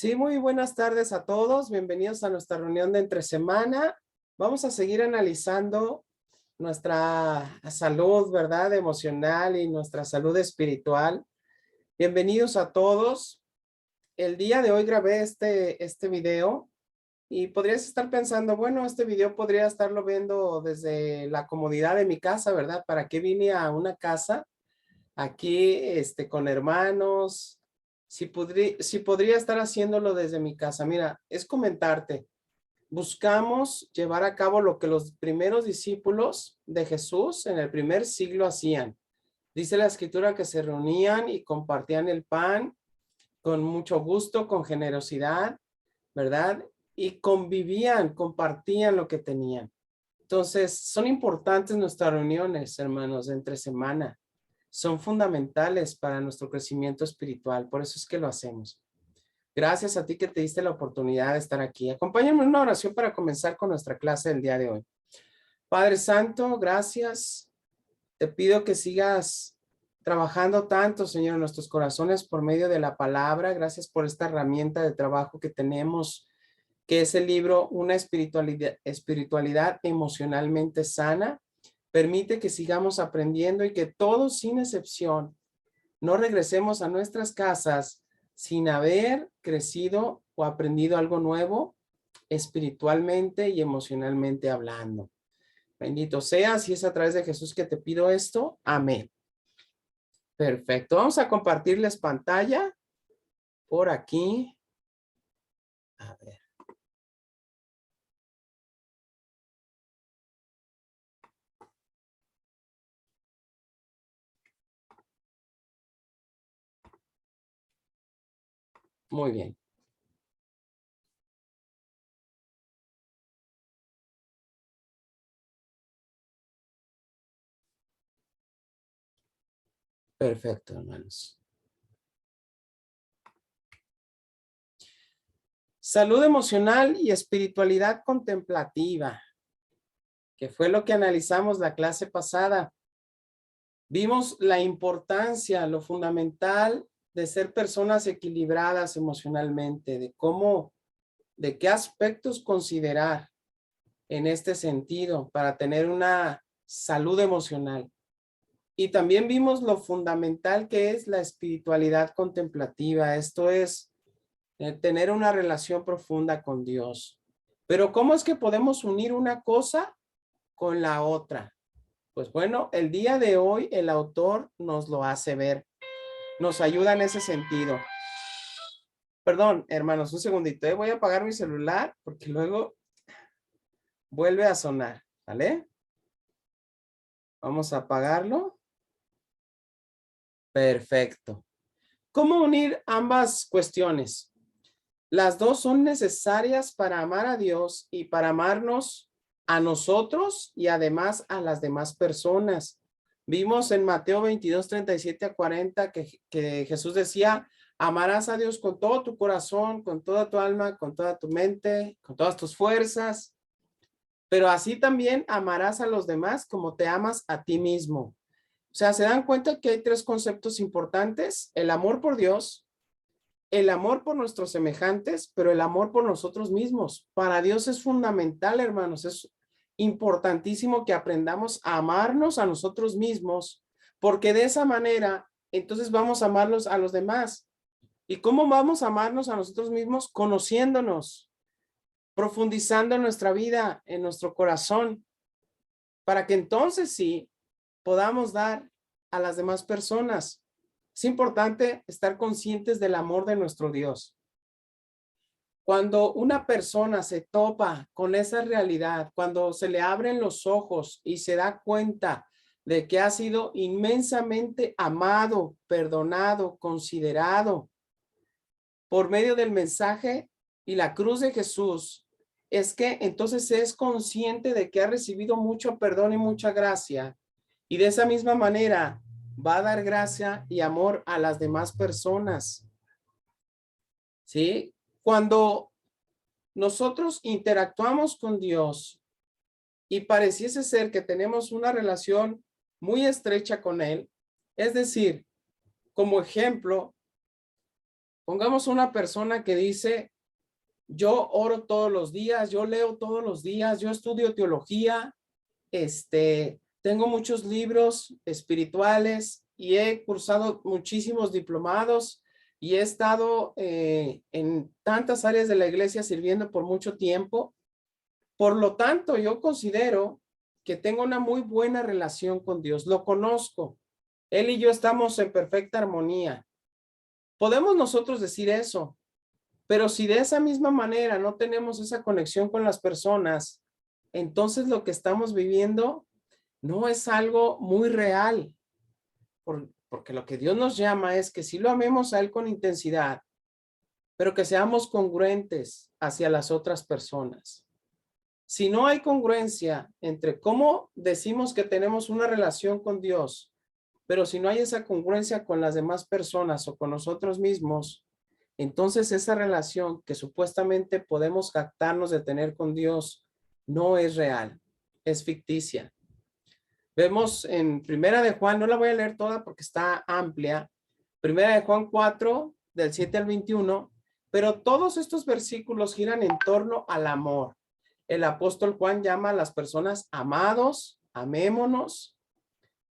Sí, muy buenas tardes a todos. Bienvenidos a nuestra reunión de entre semana. Vamos a seguir analizando nuestra salud, ¿verdad? Emocional y nuestra salud espiritual. Bienvenidos a todos. El día de hoy grabé este video y podrías estar pensando, bueno, este video podría estarlo viendo desde la comodidad de mi casa, ¿verdad? ¿Para qué vine a una casa aquí, con hermanos? Si podría estar haciéndolo desde mi casa. Mira, es comentarte. Buscamos llevar a cabo lo que los primeros discípulos de Jesús en el primer siglo hacían. Dice la escritura que se reunían y compartían el pan con mucho gusto, con generosidad, ¿verdad? Y convivían, compartían lo que tenían. Entonces, son importantes nuestras reuniones, hermanos, de entre semana. Son fundamentales para nuestro crecimiento espiritual. Por eso es que lo hacemos. Gracias a ti que te diste la oportunidad de estar aquí. Acompáñame en una oración para comenzar con nuestra clase del día de hoy. Padre Santo, gracias. Te pido que sigas trabajando tanto, Señor, en nuestros corazones por medio de la palabra. Gracias por esta herramienta de trabajo que tenemos, que es el libro Una espiritualidad emocionalmente sana. Permite que sigamos aprendiendo y que todos, sin excepción, no regresemos a nuestras casas sin haber crecido o aprendido algo nuevo espiritualmente y emocionalmente hablando. Bendito seas, y es a través de Jesús que te pido esto. Amén. Perfecto. Vamos a compartirles pantalla por aquí. A ver. Muy bien. Perfecto, hermanos. Salud emocional y espiritualidad contemplativa, que fue lo que analizamos la clase pasada. Vimos la importancia, lo fundamental de ser personas equilibradas emocionalmente, de qué aspectos considerar en este sentido para tener una salud emocional. Y también vimos lo fundamental que es la espiritualidad contemplativa. Esto es tener una relación profunda con Dios. Pero ¿cómo es que podemos unir una cosa con la otra? Pues bueno, el día de hoy el autor nos lo hace ver, nos ayuda en ese sentido. Perdón, hermanos, un segundito, voy a apagar mi celular porque luego vuelve a sonar, ¿vale? Vamos a apagarlo. Perfecto. ¿Cómo unir ambas cuestiones? Las dos son necesarias para amar a Dios y para amarnos a nosotros y además a las demás personas. Vimos en Mateo 22, 37 a 40 que Jesús decía, amarás a Dios con todo tu corazón, con toda tu alma, con toda tu mente, con todas tus fuerzas, pero así también amarás a los demás como te amas a ti mismo. O sea, ¿se dan cuenta que hay tres conceptos importantes? El amor por Dios, el amor por nuestros semejantes, pero el amor por nosotros mismos. Para Dios es fundamental, hermanos, es importantísimo que aprendamos a amarnos a nosotros mismos, porque de esa manera, entonces vamos a amarlos a los demás. ¿Y cómo vamos a amarnos a nosotros mismos? Conociéndonos, profundizando en nuestra vida, en nuestro corazón, para que entonces sí podamos dar a las demás personas. Es importante estar conscientes del amor de nuestro Dios. Cuando una persona se topa con esa realidad, cuando se le abren los ojos y se da cuenta de que ha sido inmensamente amado, perdonado, considerado por medio del mensaje y la cruz de Jesús, es que entonces es consciente de que ha recibido mucho perdón y mucha gracia, y de esa misma manera va a dar gracia y amor a las demás personas. ¿Sí? Cuando nosotros interactuamos con Dios y pareciese ser que tenemos una relación muy estrecha con Él, es decir, como ejemplo, Pongamos una persona que dice, yo oro todos los días, yo leo todos los días, yo estudio teología, tengo muchos libros espirituales y he cursado muchísimos diplomados y he estado en tantas áreas de la iglesia sirviendo por mucho tiempo. Por lo tanto, yo considero que tengo una muy buena relación con Dios. Lo conozco. Él y yo estamos en perfecta armonía. Podemos nosotros decir eso, pero si de esa misma manera no tenemos esa conexión con las personas, entonces lo que estamos viviendo no es algo muy real, porque lo que Dios nos llama es que sí lo amemos a Él con intensidad, pero que seamos congruentes hacia las otras personas. Si no hay congruencia entre cómo decimos que tenemos una relación con Dios, pero si no hay esa congruencia con las demás personas o con nosotros mismos, entonces esa relación que supuestamente podemos jactarnos de tener con Dios no es real, es ficticia. Vemos en Primera de Juan, no la voy a leer toda porque está amplia, Primera de Juan 4, del 7 al 21, pero todos estos versículos giran en torno al amor. El apóstol Juan llama a las personas amados, amémonos,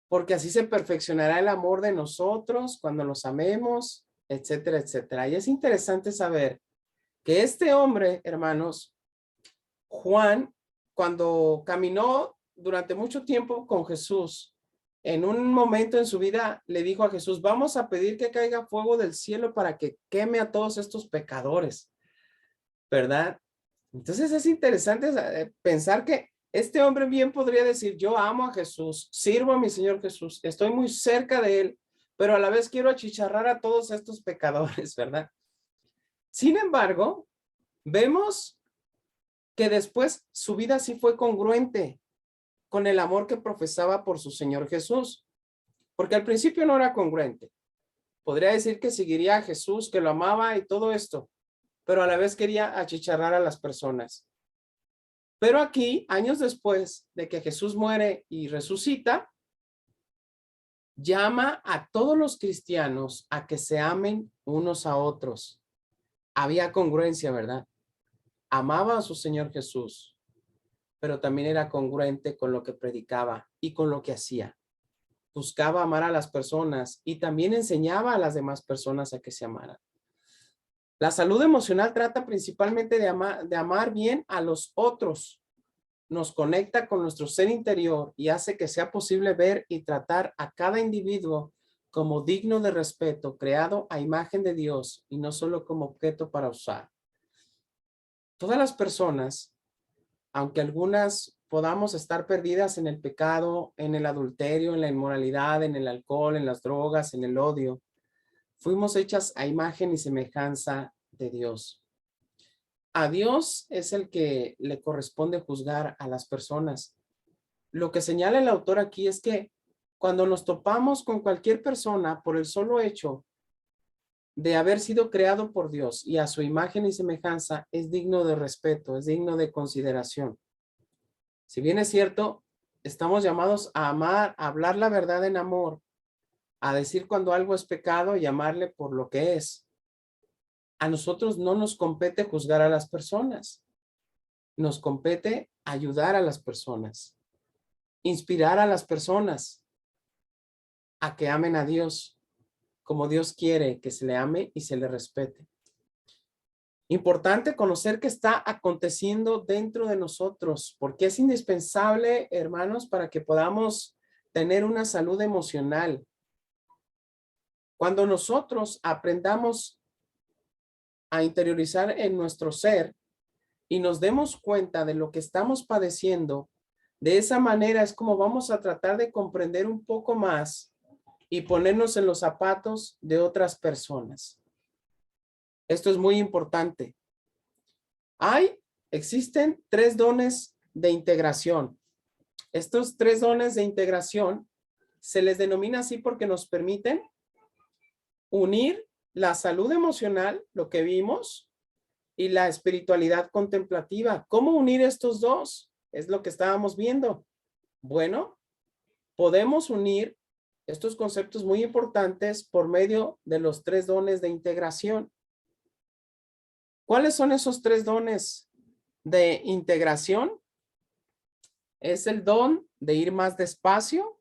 porque así se perfeccionará el amor de nosotros cuando nos amemos, etcétera, etcétera. Y es interesante saber que este hombre, hermanos, Juan, cuando caminó durante mucho tiempo con Jesús, en un momento en su vida le dijo a Jesús, vamos a pedir que caiga fuego del cielo para que queme a todos estos pecadores, ¿verdad? Entonces es interesante pensar que este hombre bien podría decir, yo amo a Jesús, sirvo a mi Señor Jesús, estoy muy cerca de Él, pero a la vez quiero achicharrar a todos estos pecadores, ¿verdad? Sin embargo, vemos que después su vida sí fue congruente con el amor que profesaba por su Señor Jesús, porque al principio no era congruente. Podría decir que seguiría a Jesús, que lo amaba y todo esto, pero a la vez quería achicharrar a las personas. Pero aquí, años después de que Jesús muere y resucita, llama a todos los cristianos a que se amen unos a otros. Había congruencia, ¿verdad? Amaba a su Señor Jesús, pero también era congruente con lo que predicaba y con lo que hacía. Buscaba amar a las personas y también enseñaba a las demás personas a que se amaran. La salud emocional trata principalmente de amar bien a los otros. Nos conecta con nuestro ser interior y hace que sea posible ver y tratar a cada individuo como digno de respeto, creado a imagen de Dios y no solo como objeto para usar. Todas las personas, aunque algunas podamos estar perdidas en el pecado, en el adulterio, en la inmoralidad, en el alcohol, en las drogas, en el odio, fuimos hechas a imagen y semejanza de Dios. A Dios es el que le corresponde juzgar a las personas. Lo que señala el autor aquí es que cuando nos topamos con cualquier persona por el solo hecho de haber sido creado por Dios y a su imagen y semejanza, es digno de respeto, es digno de consideración. Si bien es cierto, estamos llamados a amar, a hablar la verdad en amor, a decir cuando algo es pecado y llamarle por lo que es. A nosotros no nos compete juzgar a las personas. Nos compete ayudar a las personas, inspirar a las personas a que amen a Dios como Dios quiere que se le ame y se le respete. Importante conocer qué está aconteciendo dentro de nosotros, porque es indispensable, hermanos, para que podamos tener una salud emocional. Cuando nosotros aprendamos a interiorizar en nuestro ser y nos demos cuenta de lo que estamos padeciendo, de esa manera es como vamos a tratar de comprender un poco más y ponernos en los zapatos de otras personas. Esto es muy importante. Existen 3 dones de integración. Estos 3 dones de integración se les denomina así porque nos permiten unir la salud emocional, lo que vimos, y la espiritualidad contemplativa. ¿Cómo unir estos dos? Es lo que estábamos viendo. Bueno, podemos unir estos conceptos muy importantes por medio de los 3 dones de integración. ¿Cuáles son esos 3 dones de integración? Es el don de ir más despacio,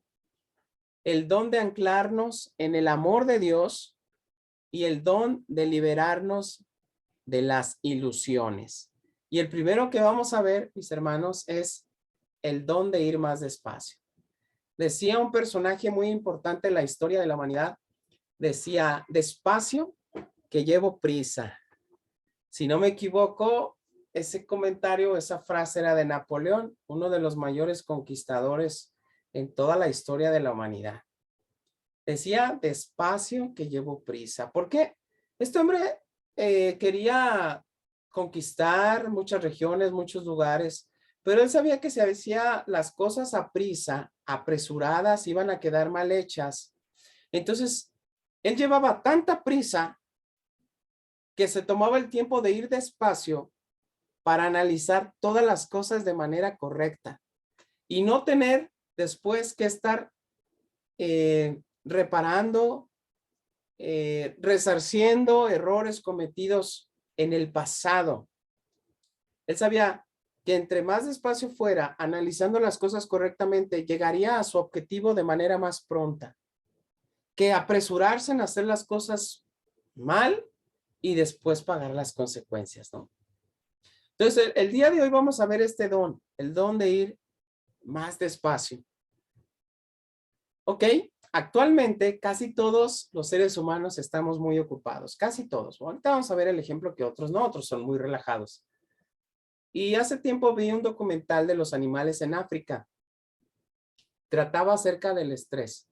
el don de anclarnos en el amor de Dios y el don de liberarnos de las ilusiones. Y el primero que vamos a ver, mis hermanos, es el don de ir más despacio. Decía un personaje muy importante en la historia de la humanidad, decía, despacio que llevo prisa. Si no me equivoco, ese comentario, esa frase era de Napoleón, uno de los mayores conquistadores en toda la historia de la humanidad. Decía, despacio que llevo prisa. ¿Por qué? Este hombre quería conquistar muchas regiones, muchos lugares, pero él sabía que si hacía las cosas a prisa, apresuradas, iban a quedar mal hechas. Entonces, él llevaba tanta prisa que se tomaba el tiempo de ir despacio para analizar todas las cosas de manera correcta y no tener después que estar reparando, resarciendo errores cometidos en el pasado. Él sabía que entre más despacio fuera, analizando las cosas correctamente, llegaría a su objetivo de manera más pronta, que apresurarse en hacer las cosas mal y después pagar las consecuencias, ¿no? Entonces, el día de hoy vamos a ver este don, el don de ir más despacio. ¿Ok? Actualmente, casi todos los seres humanos estamos muy ocupados, casi todos. Ahorita vamos a ver el ejemplo que otros no, otros son muy relajados. Y hace tiempo vi un documental de los animales en África. Trataba acerca del estrés,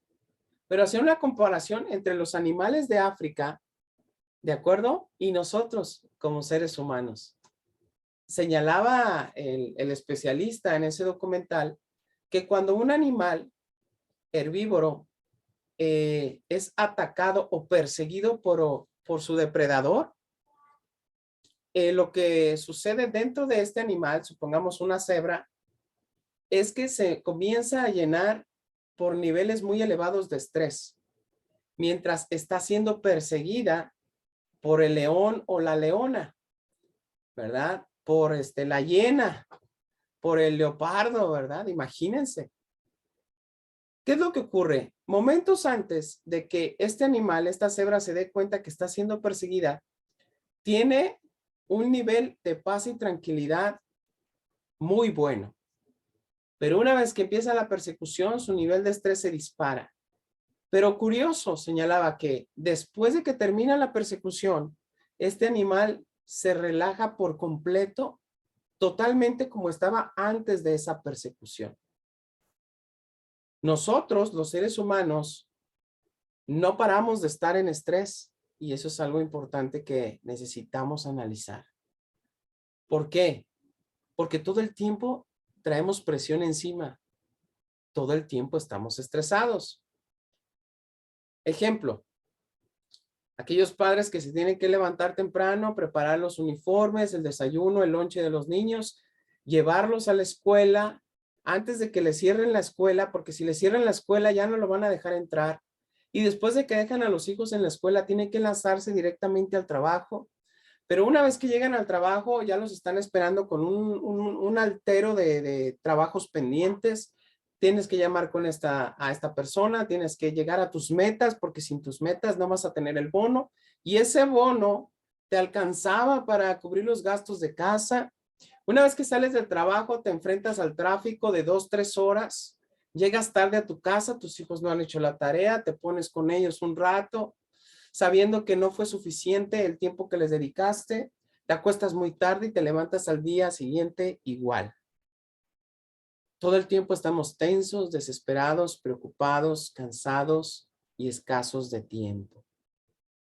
pero hacía una comparación entre los animales de África, ¿de acuerdo? Y nosotros como seres humanos. Señalaba el especialista en ese documental que cuando un animal herbívoro es atacado o perseguido por su depredador, lo que sucede dentro de este animal, supongamos una cebra, es que se comienza a llenar por niveles muy elevados de estrés, mientras está siendo perseguida por el león o la leona, ¿verdad? Por la hiena, por el leopardo, ¿verdad? Imagínense. ¿Qué es lo que ocurre? Momentos antes de que este animal, esta cebra, se dé cuenta que está siendo perseguida, tiene un nivel de paz y tranquilidad muy bueno. Pero una vez que empieza la persecución, su nivel de estrés se dispara. Pero curioso, señalaba que después de que termina la persecución, este animal se relaja por completo, totalmente como estaba antes de esa persecución. Nosotros, los seres humanos, no paramos de estar en estrés y eso es algo importante que necesitamos analizar. ¿Por qué? Porque todo el tiempo traemos presión encima. Todo el tiempo estamos estresados. Ejemplo, aquellos padres que se tienen que levantar temprano, preparar los uniformes, el desayuno, el lonche de los niños, llevarlos a la escuela antes de que les cierren la escuela, porque si les cierran la escuela ya no lo van a dejar entrar. Y después de que dejan a los hijos en la escuela, tienen que lanzarse directamente al trabajo. Pero una vez que llegan al trabajo, ya los están esperando con un altero de trabajos pendientes. Tienes que llamar a esta persona, tienes que llegar a tus metas, porque sin tus metas no vas a tener el bono. Y ese bono te alcanzaba para cubrir los gastos de casa. Una vez que sales del trabajo, te enfrentas al tráfico de 2, 3 horas. Llegas tarde a tu casa, tus hijos no han hecho la tarea, te pones con ellos un rato, sabiendo que no fue suficiente el tiempo que les dedicaste, te acuestas muy tarde y te levantas al día siguiente igual. Todo el tiempo estamos tensos, desesperados, preocupados, cansados y escasos de tiempo.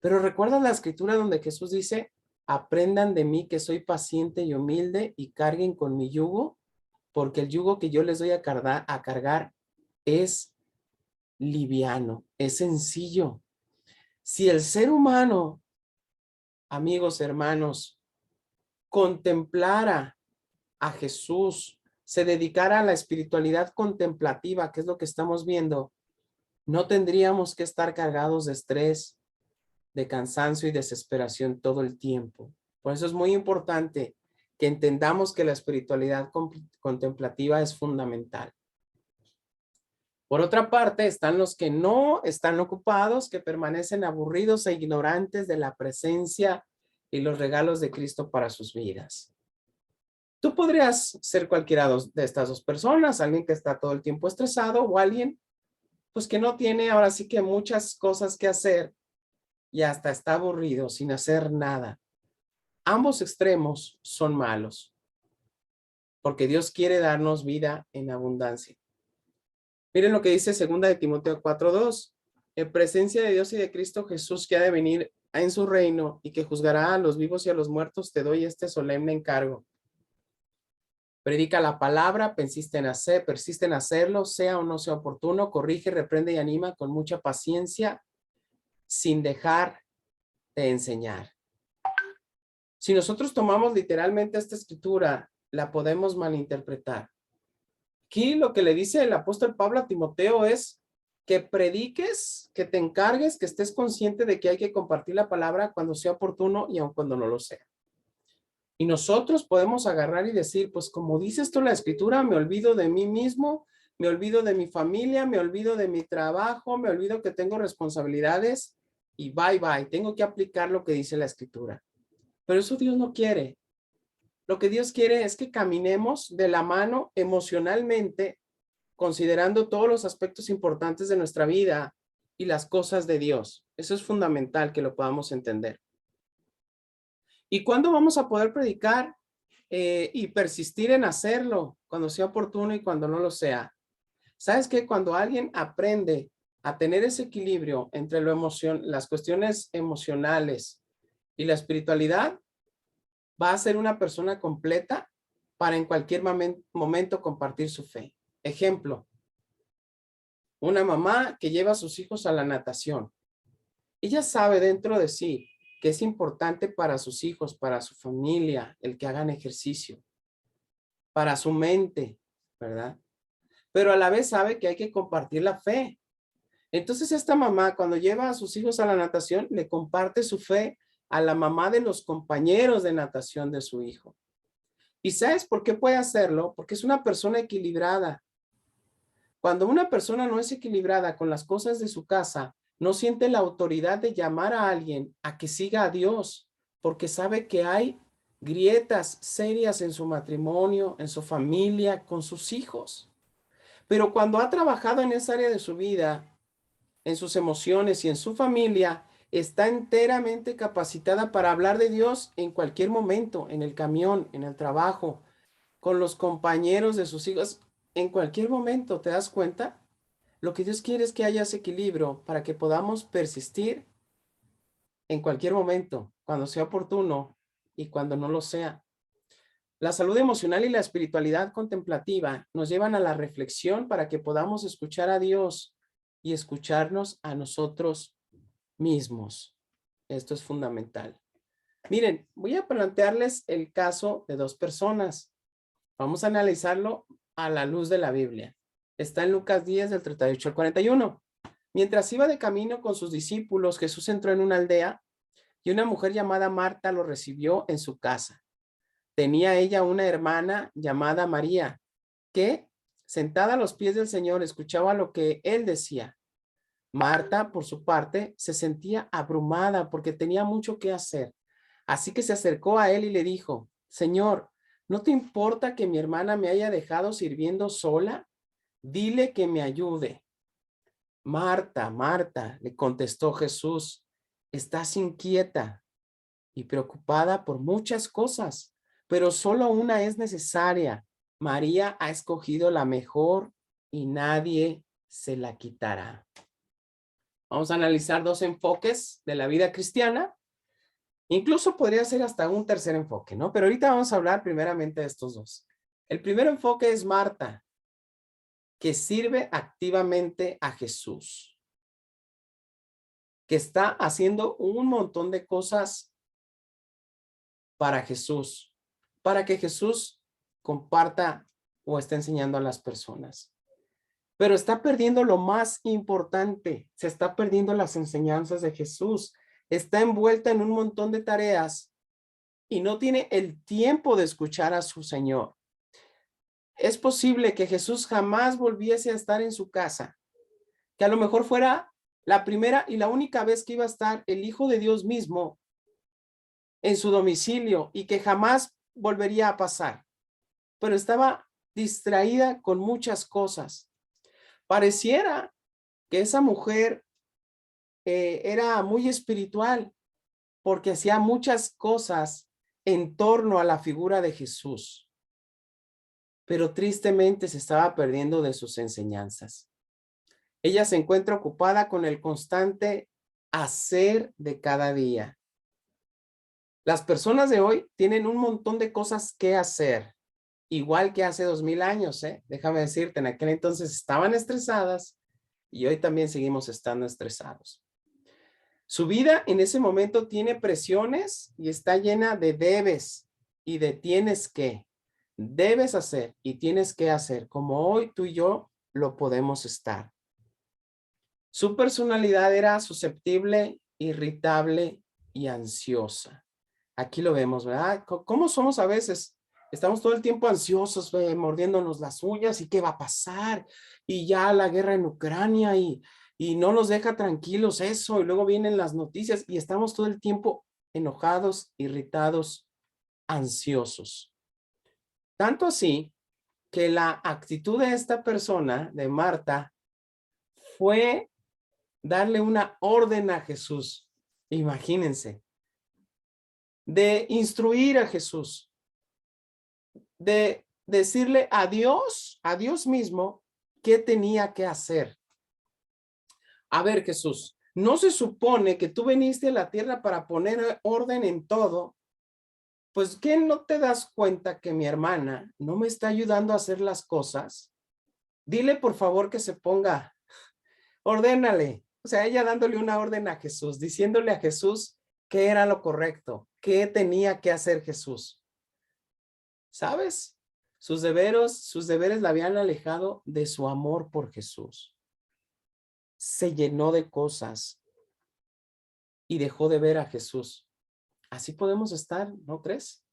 Pero ¿recuerdas la escritura donde Jesús dice, aprendan de mí que soy paciente y humilde y carguen con mi yugo? Porque el yugo que yo les doy a cargar es liviano, es sencillo. Si el ser humano, amigos, hermanos, contemplara a Jesús, se dedicara a la espiritualidad contemplativa, que es lo que estamos viendo, no tendríamos que estar cargados de estrés, de cansancio y desesperación todo el tiempo. Por eso es muy importante que entendamos que la espiritualidad contemplativa es fundamental. Por otra parte, están los que no están ocupados, que permanecen aburridos e ignorantes de la presencia y los regalos de Cristo para sus vidas. Tú podrías ser cualquiera de estas dos personas, alguien que está todo el tiempo estresado o alguien pues que no tiene ahora sí que muchas cosas que hacer y hasta está aburrido sin hacer nada. Ambos extremos son malos, porque Dios quiere darnos vida en abundancia. Miren lo que dice 2 de Timoteo 4:2. En presencia de Dios y de Cristo Jesús que ha de venir en su reino y que juzgará a los vivos y a los muertos, te doy este solemne encargo. Predica la palabra, persiste en hacerlo, sea o no sea oportuno, corrige, reprende y anima con mucha paciencia, sin dejar de enseñar. Si nosotros tomamos literalmente esta escritura, la podemos malinterpretar. Aquí lo que le dice el apóstol Pablo a Timoteo es que prediques, que te encargues, que estés consciente de que hay que compartir la palabra cuando sea oportuno y aun cuando no lo sea. Y nosotros podemos agarrar y decir, pues como dice esto la escritura, me olvido de mí mismo, me olvido de mi familia, me olvido de mi trabajo, me olvido que tengo responsabilidades y bye bye, tengo que aplicar lo que dice la escritura. Pero eso Dios no quiere. Lo que Dios quiere es que caminemos de la mano emocionalmente, considerando todos los aspectos importantes de nuestra vida y las cosas de Dios. Eso es fundamental que lo podamos entender. ¿Y cuándo vamos a poder predicar y persistir en hacerlo? Cuando sea oportuno y cuando no lo sea. ¿Sabes qué? Cuando alguien aprende a tener ese equilibrio entre las cuestiones emocionales y la espiritualidad, va a ser una persona completa para en cualquier momento compartir su fe. Ejemplo, una mamá que lleva a sus hijos a la natación. Ella sabe dentro de sí que es importante para sus hijos, para su familia, el que hagan ejercicio, para su mente, ¿verdad? Pero a la vez sabe que hay que compartir la fe. Entonces esta mamá, cuando lleva a sus hijos a la natación, le comparte su fe a la mamá de los compañeros de natación de su hijo. ¿Y sabes por qué puede hacerlo? Porque es una persona equilibrada. Cuando una persona no es equilibrada con las cosas de su casa, no siente la autoridad de llamar a alguien a que siga a Dios, porque sabe que hay grietas serias en su matrimonio, en su familia, con sus hijos. Pero cuando ha trabajado en esa área de su vida, en sus emociones y en su familia, está enteramente capacitada para hablar de Dios en cualquier momento, en el camión, en el trabajo, con los compañeros de sus hijos, en cualquier momento. ¿Te das cuenta? Lo que Dios quiere es que haya ese equilibrio para que podamos persistir en cualquier momento, cuando sea oportuno y cuando no lo sea. La salud emocional y la espiritualidad contemplativa nos llevan a la reflexión para que podamos escuchar a Dios y escucharnos a nosotros mismos. Esto es fundamental. Miren, voy a plantearles el caso de dos personas. Vamos a analizarlo a la luz de la Biblia. Está en Lucas 10, del 38 al 41. Mientras iba de camino con sus discípulos, Jesús entró en una aldea y una mujer llamada Marta lo recibió en su casa. Tenía ella una hermana llamada María, que, sentada a los pies del Señor, escuchaba lo que él decía. Marta, por su parte, se sentía abrumada porque tenía mucho que hacer. Así que se acercó a él y le dijo, Señor, ¿no te importa que mi hermana me haya dejado sirviendo sola? Dile que me ayude. Marta, Marta, le contestó Jesús, estás inquieta y preocupada por muchas cosas, pero solo una es necesaria. María ha escogido la mejor y nadie se la quitará. Vamos a analizar dos enfoques de la vida cristiana. Incluso podría ser hasta un tercer enfoque, ¿no? Pero ahorita vamos a hablar primeramente de estos dos. El primer enfoque es Marta, que sirve activamente a Jesús, que está haciendo un montón de cosas para Jesús, para que Jesús comparta o esté enseñando a las personas. Pero está perdiendo lo más importante, se está perdiendo las enseñanzas de Jesús, está envuelta en un montón de tareas y no tiene el tiempo de escuchar a su Señor. Es posible que Jesús jamás volviese a estar en su casa, que a lo mejor fuera la primera y la única vez que iba a estar el Hijo de Dios mismo en su domicilio y que jamás volvería a pasar. Pero estaba distraída con muchas cosas. Pareciera que esa mujer era muy espiritual porque hacía muchas cosas en torno a la figura de Jesús, pero tristemente se estaba perdiendo de sus enseñanzas. Ella se encuentra ocupada con el constante hacer de cada día. Las personas de hoy tienen un montón de cosas que hacer, igual que hace 2000 años, ¿eh? Déjame decirte, en aquel entonces estaban estresadas y hoy también seguimos estando estresados. Su vida en ese momento tiene presiones y está llena de debes y de tienes que. Debes hacer y tienes que hacer, como hoy tú y yo lo podemos estar. Su personalidad era susceptible, irritable y ansiosa. Aquí lo vemos, ¿verdad? ¿Cómo somos a veces? Estamos todo el tiempo ansiosos, mordiéndonos las uñas y qué va a pasar. Y ya la guerra en Ucrania y no nos deja tranquilos eso. Y luego vienen las noticias y estamos todo el tiempo enojados, irritados, ansiosos. Tanto así que la actitud de esta persona, de Marta, fue darle una orden a Jesús. Imagínense, de instruir a Jesús, de decirle a Dios mismo, qué tenía que hacer. A ver, Jesús, ¿no se supone que tú viniste a la tierra para poner orden en todo? Pues, ¿qué no te das cuenta que mi hermana no me está ayudando a hacer las cosas? Dile, por favor, que se ponga, ordénale. O sea, ella dándole una orden a Jesús, diciéndole a Jesús qué era lo correcto, qué tenía que hacer Jesús. ¿Sabes? Sus deberes la habían alejado de su amor por Jesús. Se llenó de cosas y dejó de ver a Jesús. Así podemos estar, ¿no crees?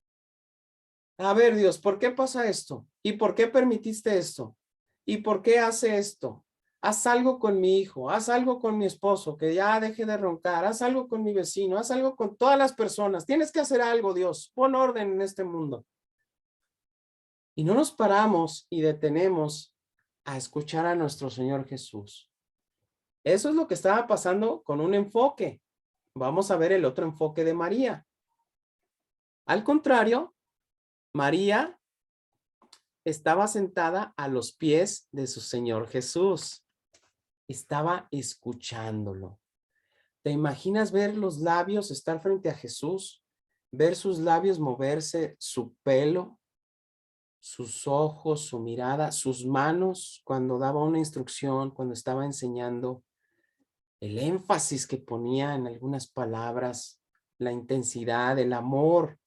A ver, Dios, ¿por qué pasa esto? ¿Y por qué permitiste esto? ¿Y por qué hace esto? Haz algo con mi hijo, haz algo con mi esposo, que ya deje de roncar, haz algo con mi vecino, haz algo con todas las personas. Tienes que hacer algo, Dios. Pon orden en este mundo. Y no nos paramos y detenemos a escuchar a nuestro Señor Jesús. Eso es lo que estaba pasando con un enfoque. Vamos a ver el otro enfoque de María. Al contrario, María estaba sentada a los pies de su Señor Jesús. Estaba escuchándolo. ¿Te imaginas ver los labios, estar frente a Jesús, ver sus labios moverse, su pelo, sus ojos, su mirada, sus manos cuando daba una instrucción, cuando estaba enseñando, el énfasis que ponía en algunas palabras, la intensidad, el amor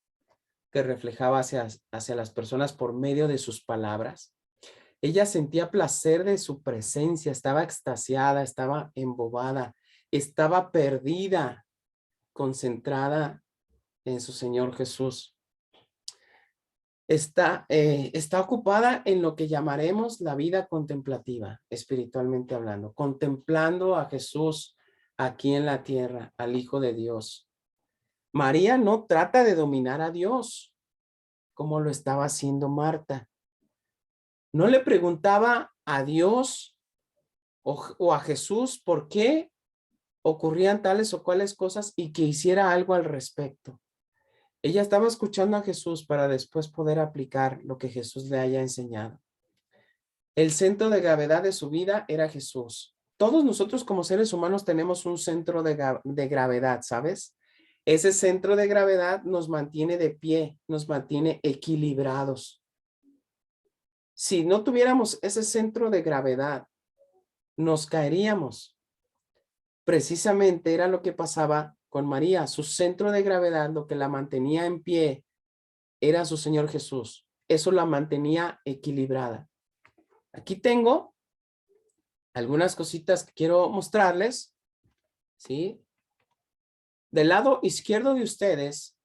que reflejaba hacia las personas por medio de sus palabras? Ella sentía placer de su presencia, estaba extasiada, estaba embobada, estaba perdida, concentrada en su Señor Jesús. Está ocupada en lo que llamaremos la vida contemplativa, espiritualmente hablando, contemplando a Jesús aquí en la tierra, al Hijo de Dios. María no trata de dominar a Dios, como lo estaba haciendo Marta. No le preguntaba a Dios o a Jesús por qué ocurrían tales o cuales cosas y que hiciera algo al respecto. Ella estaba escuchando a Jesús para después poder aplicar lo que Jesús le haya enseñado. El centro de gravedad de su vida era Jesús. Todos nosotros como seres humanos tenemos un centro de gravedad, ¿sabes? Ese centro de gravedad nos mantiene de pie, nos mantiene equilibrados. Si no tuviéramos ese centro de gravedad, nos caeríamos. Precisamente era lo que pasaba con María. Su centro de gravedad, lo que la mantenía en pie, era su Señor Jesús. Eso la mantenía equilibrada. Aquí tengo algunas cositas que quiero mostrarles, ¿sí? Del lado izquierdo de ustedes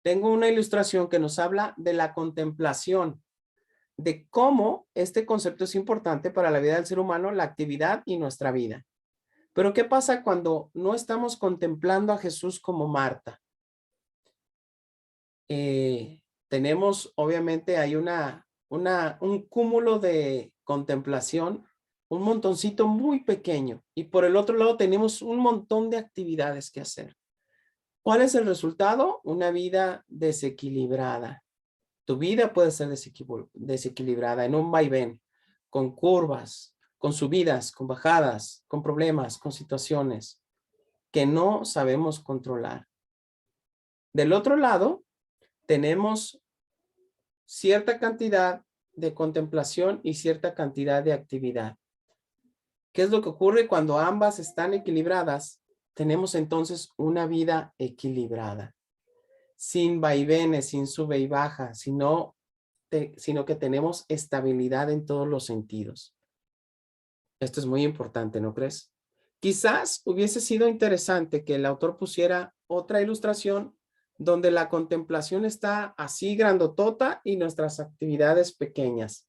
tengo una ilustración que nos habla de la contemplación, de cómo este concepto es importante para la vida del ser humano, la actividad y nuestra vida. Pero ¿qué pasa cuando no estamos contemplando a Jesús como Marta? Tenemos, obviamente, hay un cúmulo de contemplación, un montoncito muy pequeño. Y por el otro lado tenemos un montón de actividades que hacer. ¿Cuál es el resultado? Una vida desequilibrada. Tu vida puede ser desequilibrada en un vaivén, con curvas, con subidas, con bajadas, con problemas, con situaciones que no sabemos controlar. Del otro lado, tenemos cierta cantidad de contemplación y cierta cantidad de actividad. ¿Qué es lo que ocurre cuando ambas están equilibradas? Tenemos entonces una vida equilibrada, sin vaivenes, sin sube y baja, sino que tenemos estabilidad en todos los sentidos. Esto es muy importante, ¿no crees? Quizás hubiese sido interesante que el autor pusiera otra ilustración donde la contemplación está así grandotota y nuestras actividades pequeñas.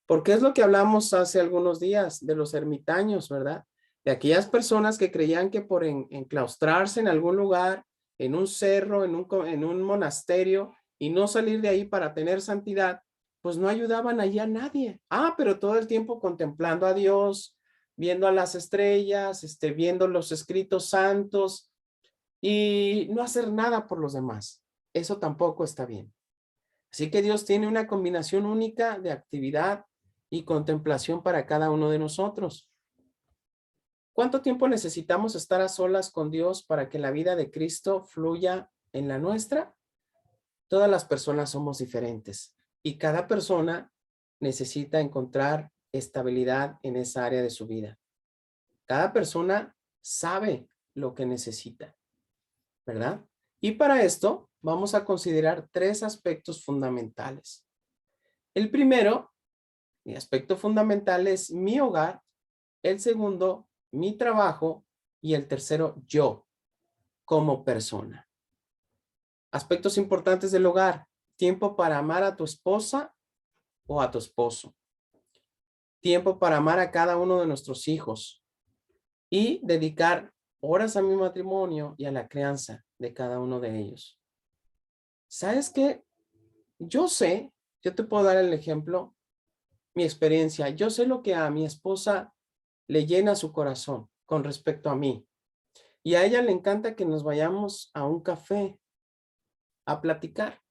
Porque es lo que hablamos hace algunos días de los ermitaños, ¿verdad? De aquellas personas que creían que por enclaustrarse en algún lugar, en un cerro, en un monasterio, y no salir de ahí para tener santidad, pues no ayudaban allí a nadie. Pero todo el tiempo contemplando a Dios, viendo a las estrellas, viendo los escritos santos y no hacer nada por los demás. Eso tampoco está bien. Así que Dios tiene una combinación única de actividad y contemplación para cada uno de nosotros. ¿Cuánto tiempo necesitamos estar a solas con Dios para que la vida de Cristo fluya en la nuestra? Todas las personas somos diferentes y cada persona necesita encontrar estabilidad en esa área de su vida. Cada persona sabe lo que necesita, ¿verdad? Y para esto vamos a considerar 3 aspectos fundamentales. El primero, mi aspecto fundamental es mi hogar. El segundo, mi trabajo. Y el tercero, yo como persona. Aspectos importantes del hogar. Tiempo para amar a tu esposa o a tu esposo. Tiempo para amar a cada uno de nuestros hijos. Y dedicar horas a mi matrimonio y a la crianza de cada uno de ellos. ¿Sabes qué? Yo te puedo dar el ejemplo, mi experiencia. Yo sé lo que a mi esposa le llena su corazón con respecto a mí. Y a ella le encanta que nos vayamos a un café a platicar.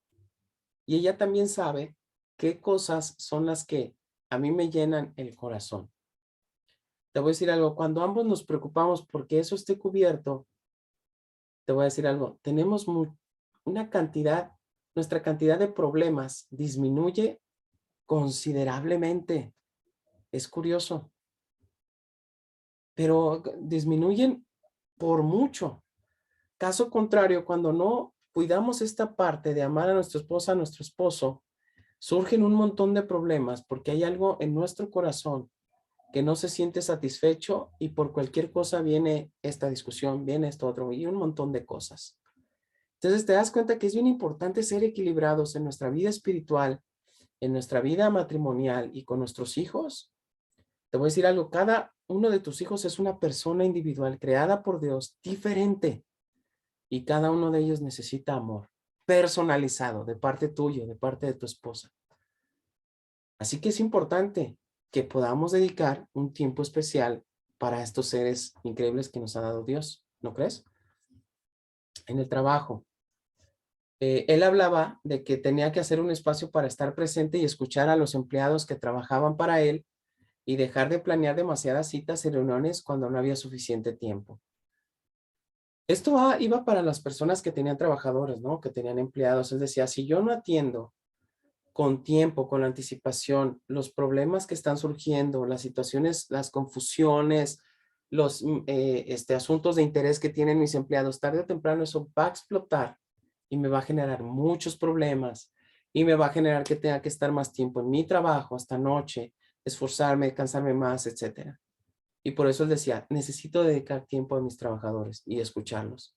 Y ella también sabe qué cosas son las que a mí me llenan el corazón. Te voy a decir algo, cuando ambos nos preocupamos porque eso esté cubierto, te voy a decir algo, tenemos nuestra cantidad de problemas disminuye considerablemente. Es curioso, pero disminuyen por mucho. Caso contrario, cuando no cuidamos esta parte de amar a nuestra esposa, a nuestro esposo, surgen un montón de problemas porque hay algo en nuestro corazón que no se siente satisfecho y por cualquier cosa viene esta discusión, viene esto otro y un montón de cosas. Entonces te das cuenta que es bien importante ser equilibrados en nuestra vida espiritual, en nuestra vida matrimonial y con nuestros hijos. Te voy a decir algo, cada uno de tus hijos es una persona individual creada por Dios, diferente. Y cada uno de ellos necesita amor personalizado de parte tuyo, de parte de tu esposa. Así que es importante que podamos dedicar un tiempo especial para estos seres increíbles que nos ha dado Dios, ¿no crees? En el trabajo. Él hablaba de que tenía que hacer un espacio para estar presente y escuchar a los empleados que trabajaban para él y dejar de planear demasiadas citas y reuniones cuando no había suficiente tiempo. Esto iba para las personas que tenían trabajadores, ¿no? Que tenían empleados. Él decía, si yo no atiendo con tiempo, con anticipación, los problemas que están surgiendo, las situaciones, las confusiones, los asuntos de interés que tienen mis empleados, tarde o temprano eso va a explotar y me va a generar muchos problemas y me va a generar que tenga que estar más tiempo en mi trabajo hasta noche, esforzarme, cansarme más, etcétera. Y por eso él decía, necesito dedicar tiempo a mis trabajadores y escucharlos.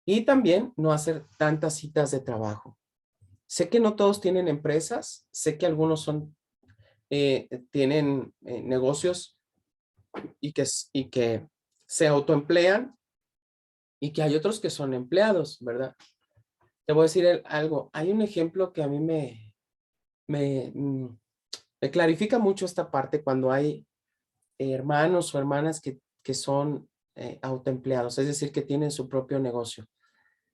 Y también no hacer tantas citas de trabajo. Sé que no todos tienen empresas, sé que algunos tienen negocios y que se autoemplean y que hay otros que son empleados, ¿verdad? Te voy a decir algo. Hay un ejemplo que a mí me, mm, me clarifica mucho esta parte cuando hay hermanos o hermanas que son autoempleados, es decir, que tienen su propio negocio.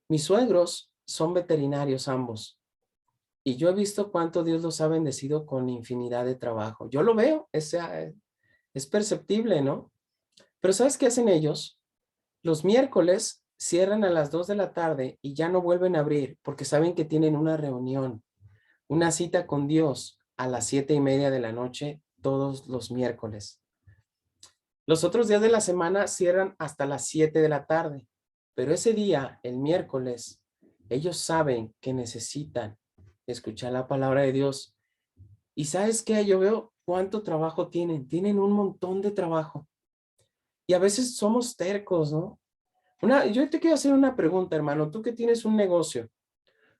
Mis suegros son veterinarios ambos y yo he visto cuánto Dios los ha bendecido con infinidad de trabajo. Yo lo veo, es perceptible, ¿no? Pero ¿sabes qué hacen ellos? Los miércoles cierran a las 2 de la tarde y ya no vuelven a abrir porque saben que tienen una reunión, una cita con Dios a las 7:30 de la noche todos los miércoles. Los otros días de la semana cierran hasta las 7 de la tarde, pero ese día, el miércoles, ellos saben que necesitan escuchar la palabra de Dios. ¿Y sabes qué? Yo veo cuánto trabajo tienen un montón de trabajo. Y a veces somos tercos, ¿no? Yo te quiero hacer una pregunta, hermano. Tú que tienes un negocio,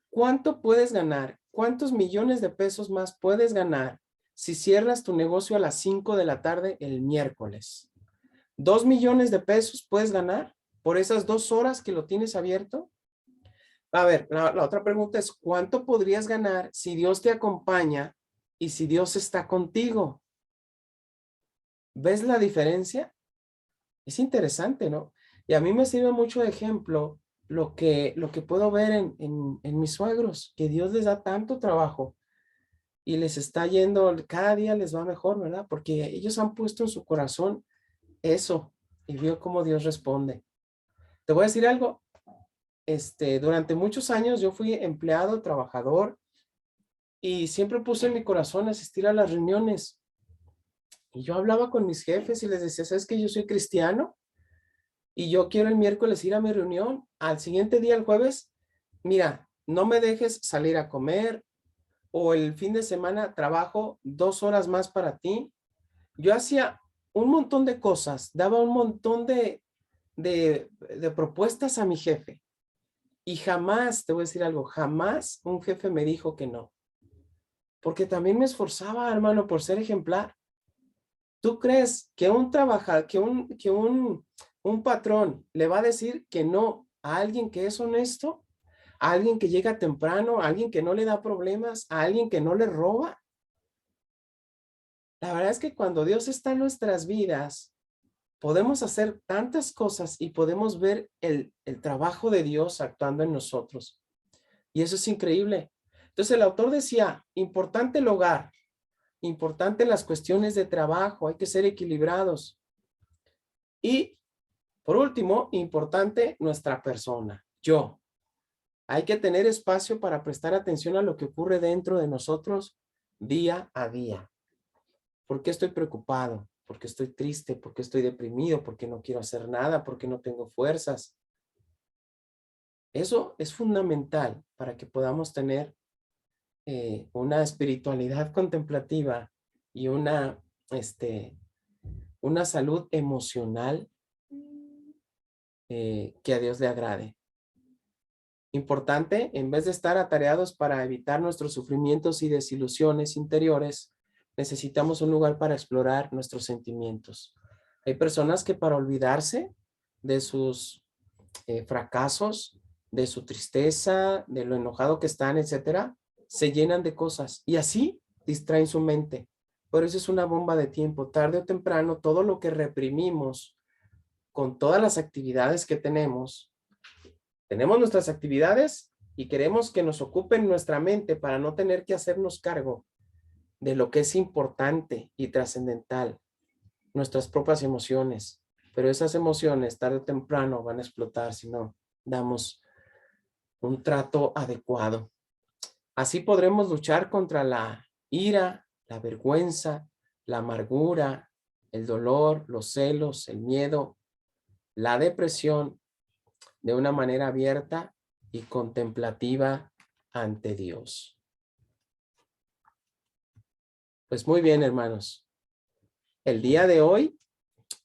¿cuánto puedes ganar? ¿Cuántos millones de pesos más puedes ganar si cierras tu negocio a las 5 de la tarde el miércoles? ¿2 millones de pesos puedes ganar por esas 2 horas que lo tienes abierto? A ver, la otra pregunta es, ¿cuánto podrías ganar si Dios te acompaña y si Dios está contigo? ¿Ves la diferencia? Es interesante, ¿no? Y a mí me sirve mucho de ejemplo lo que puedo ver en mis suegros, que Dios les da tanto trabajo y les está yendo, cada día les va mejor, ¿verdad? Porque ellos han puesto en su corazón eso y vio cómo Dios responde. Te voy a decir algo, durante muchos años yo fui empleado, trabajador y siempre puse en mi corazón asistir a las reuniones. Y yo hablaba con mis jefes y les decía, ¿sabes qué? Yo soy cristiano y yo quiero el miércoles ir a mi reunión. Al siguiente día, el jueves, mira, no me dejes salir a comer o el fin de semana trabajo 2 horas más para ti. Yo hacía un montón de cosas, daba un montón de propuestas a mi jefe. Y jamás, te voy a decir algo, jamás un jefe me dijo que no. Porque también me esforzaba, hermano, por ser ejemplar. ¿Tú crees que un patrón le va a decir que no a alguien que es honesto? ¿A alguien que llega temprano? ¿A alguien que no le da problemas? ¿A alguien que no le roba? La verdad es que cuando Dios está en nuestras vidas, podemos hacer tantas cosas y podemos ver el trabajo de Dios actuando en nosotros. Y eso es increíble. Entonces el autor decía, importante el hogar, importante las cuestiones de trabajo, hay que ser equilibrados. Y por último, importante nuestra persona, yo. Hay que tener espacio para prestar atención a lo que ocurre dentro de nosotros día a día. ¿Por qué estoy preocupado? ¿Por qué estoy triste? ¿Por qué estoy deprimido? ¿Por qué no quiero hacer nada? ¿Por qué no tengo fuerzas? Eso es fundamental para que podamos tener una espiritualidad contemplativa y una salud emocional que a Dios le agrade. Importante, en vez de estar atareados para evitar nuestros sufrimientos y desilusiones interiores, necesitamos un lugar para explorar nuestros sentimientos. Hay personas que para olvidarse de sus fracasos, de su tristeza, de lo enojado que están, etcétera, se llenan de cosas y así distraen su mente. Por eso es una bomba de tiempo. Tarde o temprano, todo lo que reprimimos con todas las actividades que tenemos nuestras actividades y queremos que nos ocupen nuestra mente para no tener que hacernos cargo de lo que es importante y trascendental, nuestras propias emociones. Pero esas emociones tarde o temprano van a explotar si no damos un trato adecuado. Así podremos luchar contra la ira, la vergüenza, la amargura, el dolor, los celos, el miedo, la depresión de una manera abierta y contemplativa ante Dios. Pues muy bien, hermanos. El día de hoy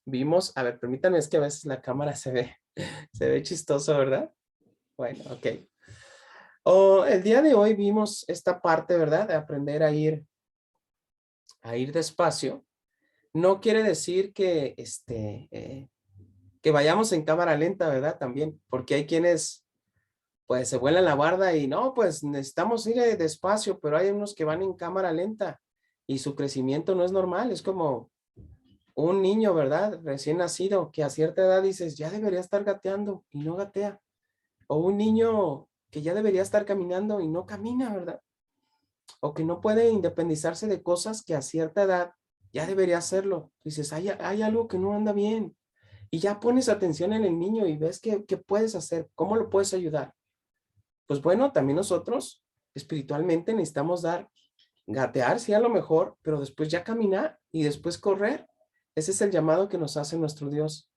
vimos, a ver, permítanme, es que a veces la cámara se ve chistoso, ¿verdad? Bueno, ok. El día de hoy vimos esta parte, ¿verdad? De aprender a ir despacio. No quiere decir que vayamos en cámara lenta, ¿verdad? También, porque hay quienes pues se vuelan la barda y no, pues necesitamos ir despacio, pero hay unos que van en cámara lenta y su crecimiento no es normal. Es como un niño, ¿verdad? Recién nacido, que a cierta edad dices, ya debería estar gateando y no gatea. O un niño que ya debería estar caminando y no camina, ¿verdad? O que no puede independizarse de cosas que a cierta edad ya debería hacerlo. Dices, hay algo que no anda bien. Y ya pones atención en el niño y ves qué puedes hacer, cómo lo puedes ayudar. Pues bueno, también nosotros espiritualmente necesitamos gatear, sí, a lo mejor, pero después ya caminar y después correr. Ese es el llamado que nos hace nuestro Dios.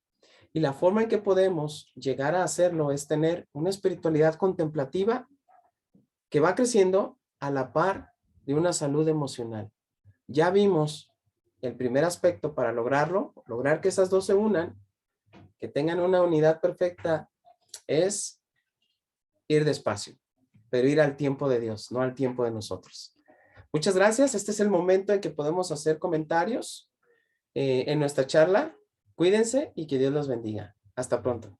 Y la forma en que podemos llegar a hacerlo es tener una espiritualidad contemplativa que va creciendo a la par de una salud emocional. Ya vimos el primer aspecto para lograrlo, lograr que esas dos se unan, que tengan una unidad perfecta, es ir despacio, pero ir al tiempo de Dios, no al tiempo de nosotros. Muchas gracias. Este es el momento en que podemos hacer comentarios en nuestra charla. Cuídense y que Dios los bendiga. Hasta pronto.